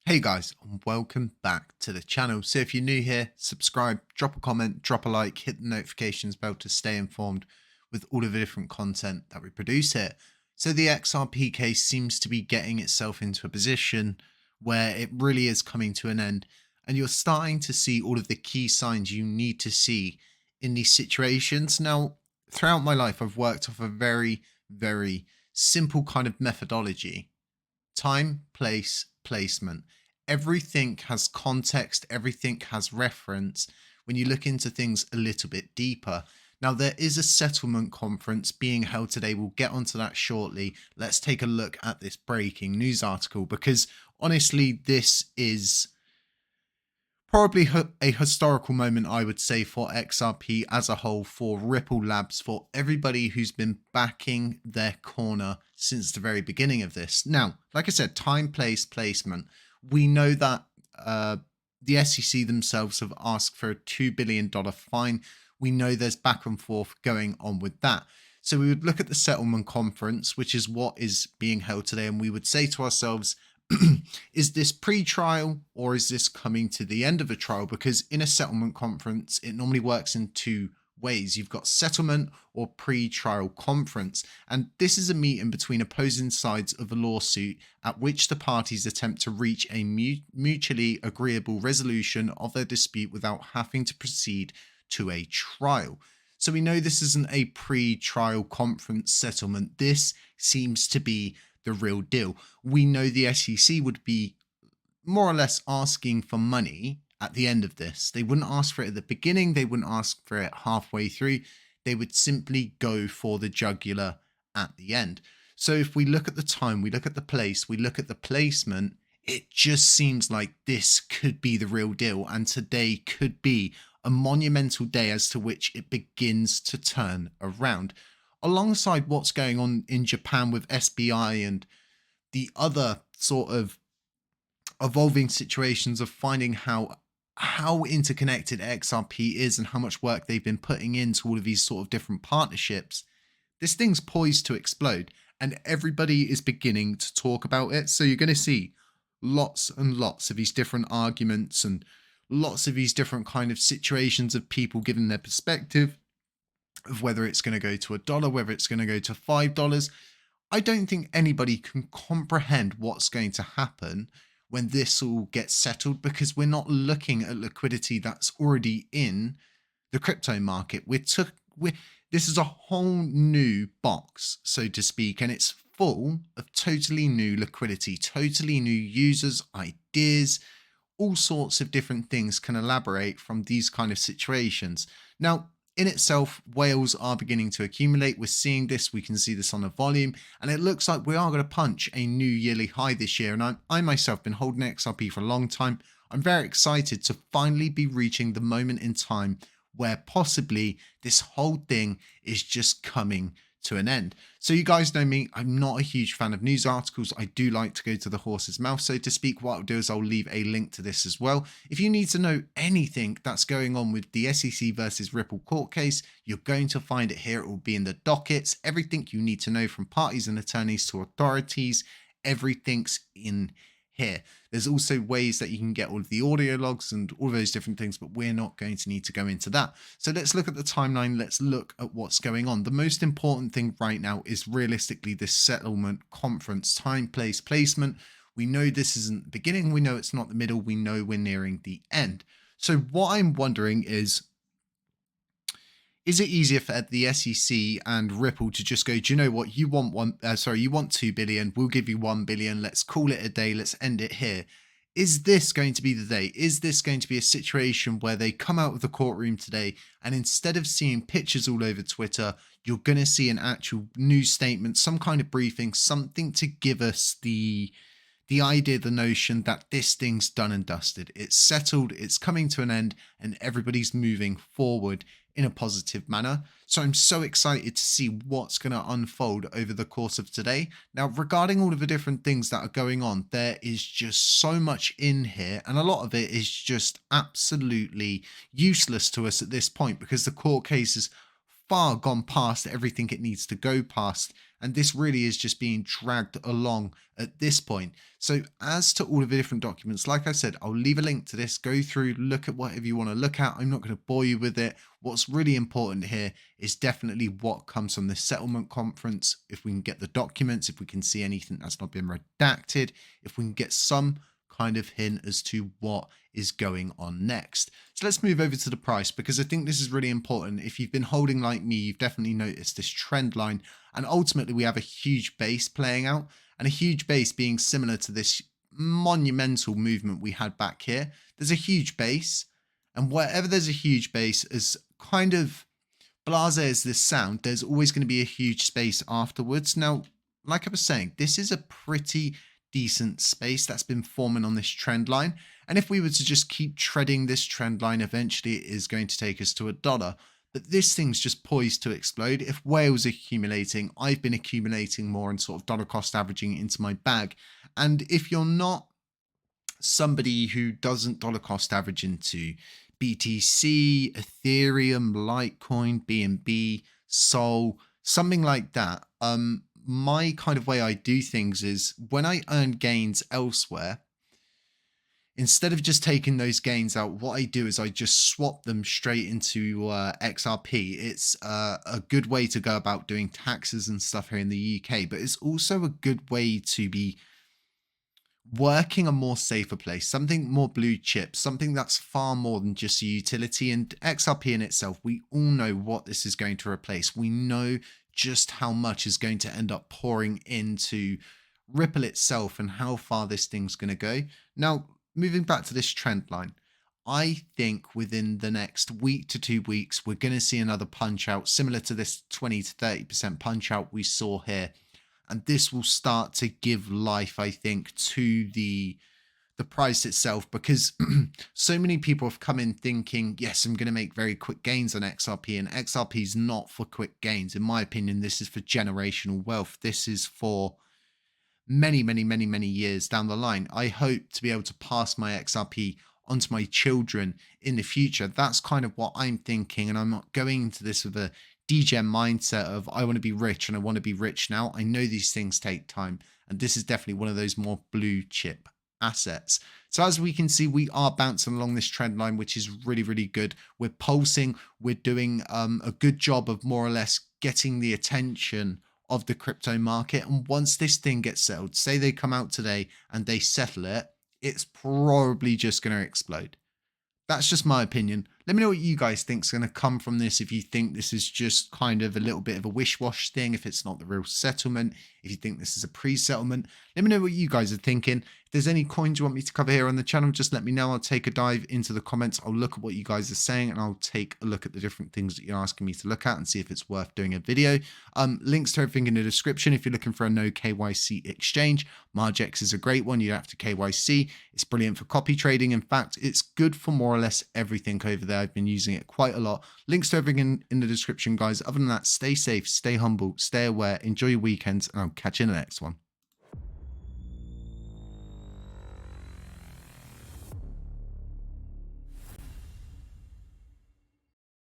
Hey guys, and welcome back to the channel. So if you're new here, subscribe, drop a comment, drop a like, hit the notifications bell to stay informed with all of the different content that we produce here. So the XRP case seems to be getting itself into a position where it really is coming to an end, and you're starting to see all of the key signs you need to see in these situations. Now, throughout my life, I've worked off a very simple kind of methodology: time, place, placement. Everything has context, everything has reference when you look into things a little bit deeper. Now, there is a settlement conference being held today. We'll get onto that shortly. Let's take a look at this breaking news article because honestly, this is probably a historical moment, I would say, for XRP as a whole, for Ripple Labs, for everybody who's been backing their corner since the very beginning of this. Now, like I said, time, place, placement. We know that the SEC themselves have asked for a $2 billion fine. We know there's back and forth going on with that. So we would look at the settlement conference, which is what is being held today, and we would say to ourselves, is this pre-trial or is this coming to the end of a trial? Because in a settlement conference, it normally works in two ways. You've got settlement or pre-trial conference, and this is a meeting between opposing sides of a lawsuit at which the parties attempt to reach a mutually agreeable resolution of their dispute without having to proceed to a trial. So we know this isn't a pre-trial conference settlement. This seems to be the real deal. We know the SEC would be more or less asking for money at the end of this. They wouldn't ask for it at the beginning. They wouldn't ask for it halfway through. They would simply go for the jugular at the end. So if we look at the time, we look at the place, we look at the placement, it just seems like this could be the real deal. And today could be a monumental day as to which it begins to turn around. Alongside what's going on in Japan with SBI and the other sort of evolving situations of finding how interconnected XRP is and how much work they've been putting into all of these sort of different partnerships, this thing's poised to explode and everybody is beginning to talk about it. So you're going to see lots and lots of these different arguments and lots of these different kind of situations of people giving their perspective of whether it's going to go to $1, whether it's going to go to $5. I don't think anybody can comprehend what's going to happen when this all gets settled, because we're not looking at liquidity that's already in the crypto market. This is a whole new box, so to speak, and it's full of totally new liquidity, totally new users, ideas, all sorts of different things can elaborate from these kind of situations. Now, in itself, whales are beginning to accumulate. We're seeing this. We can see this on the volume. And it looks like we are going to punch a new yearly high this year. And I myself have been holding XRP for a long time. I'm very excited to finally be reaching the moment in time where possibly this whole thing is just coming to an end. So you guys know me, I'm not a huge fan of news articles. I do like to go to the horse's mouth, so to speak. What I'll do is I'll leave a link to this as well. If you need to know anything that's going on with the SEC versus Ripple court case, you're going to find it here. It will be in the dockets. Everything you need to know from parties and attorneys to authorities, everything's in here. There's also ways that you can get all of the audio logs and all those different things, but we're not going to need to go into that. So let's look at the timeline. Let's look at what's going on. The most important thing right now is realistically this settlement conference: time, place, placement. We know this isn't the beginning. We know it's not the middle. We know we're nearing the end. So what I'm wondering is it easier for the SEC and Ripple to just go, do you know what, you want you want 2 billion, we'll give you 1 billion, let's call it a day, let's end it here? Is this going to be the day? Is this going to be a situation where they come out of the courtroom today and instead of seeing pictures all over Twitter, you're going to see an actual news statement, some kind of briefing, something to give us the idea, the notion that this thing's done and dusted, it's settled, it's coming to an end, and everybody's moving forward in a positive manner? So I'm so excited to see what's going to unfold over the course of today. Now, regarding all of the different things that are going on, there is just so much in here, and a lot of it is just absolutely useless to us at this point because the court case is far gone past everything it needs to go past. And this really is just being dragged along at this point. So as to all of the different documents, like I said, I'll leave a link to this. Go through, look at whatever you want to look at. I'm not going to bore you with it. What's really important here is definitely what comes from the settlement conference. If we can get the documents, if we can see anything that's not been redacted, if we can get some kind of hint as to what is going on next. So let's move over to the price, because I think this is really important. If you've been holding like me, you've definitely noticed this trend line, and ultimately we have a huge base playing out, and a huge base being similar to this monumental movement we had back here. There's a huge base, and wherever there's a huge base, as kind of blasé as this sound, there's always going to be a huge space afterwards. Now, like I was saying, this is a pretty decent space that's been forming on this trend line, and if we were to just keep treading this trend line, eventually it is going to take us to $1. But this thing's just poised to explode. If whales are accumulating, I've been accumulating more and sort of dollar cost averaging it into my bag. And if you're not somebody who doesn't dollar cost average into BTC, Ethereum, Litecoin, BNB, Sol, something like that, my kind of way I do things is when I earn gains elsewhere, instead of just taking those gains out, what I do is I just swap them straight into XRP. It's a good way to go about doing taxes and stuff here in the UK, but it's also a good way to be working a more safer place, something more blue chip, something that's far more than just a utility. And XRP in itself, we all know what this is going to replace. We know just how much is going to end up pouring into Ripple itself and how far this thing's going to go. Now, moving back to this trend line, I think within the next week to 2 weeks, we're going to see another punch out similar to this 20 to 30% punch out we saw here. And this will start to give life, I think, to the price itself, because so many people have come in thinking, yes, I'm going to make very quick gains on XRP, and XRP is not for quick gains. In my opinion, this is for generational wealth. This is for many, many, many, many years down the line. I hope to be able to pass my XRP onto my children in the future. That's kind of what I'm thinking, and I'm not going into this with a degen mindset of I want to be rich and I want to be rich now. I know these things take time, and this is definitely one of those more blue chip assets. So as we can see, we are bouncing along this trend line, which is really, really good. We're pulsing. We're doing a good job of more or less getting the attention of the crypto market. And once this thing gets settled, say they come out today and they settle it, it's probably just going to explode. That's just my opinion. Let me know what you guys think is going to come from this. If you think this is just kind of a little bit of a wish-wash thing, if it's not the real settlement, if you think this is a pre-settlement, let me know what you guys are thinking. If there's any coins you want me to cover here on the channel, just let me know. I'll take a dive into the comments. I'll look at what you guys are saying, and I'll take a look at the different things that you're asking me to look at and see if it's worth doing a video. Links to everything in the description. If you're looking for a no KYC exchange, Margex is a great one. You don't have to KYC. It's brilliant for copy trading. In fact, it's good for more or less everything over there. I've been using it quite a lot. Links to everything in the description, guys. Other than that, stay safe, stay humble, stay aware, enjoy your weekends, and I'll catch you in the next one.